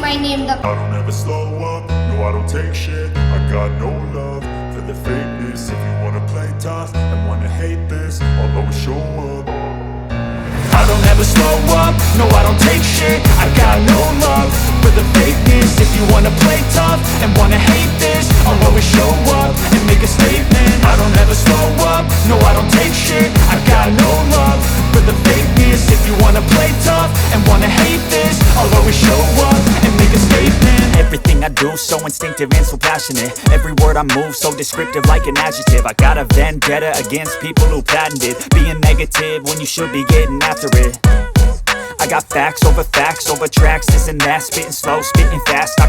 writing my name the I don't ever slow up, no I don't take shit. I got no love for the fakeness. If you wanna play tough and wanna hate this, I'll always show up. I don't ever slow up, no I don't take shit. I got no love for the fakeness. If you wanna play tough and wanna hate this, I'll always show up and make a statement. I don't ever slow up, no I don't take shit. I got no love for the fakeness. If you wanna play tough and wanna hate this, I'll always show up and make a statement. Everything I do so instinctive and so passionate. Every word I move so descriptive like an adjective. I got a vendetta against people who patented being negative when you should be getting after it. I got facts over tracks, this and that. Spitting slow, spitting fast, I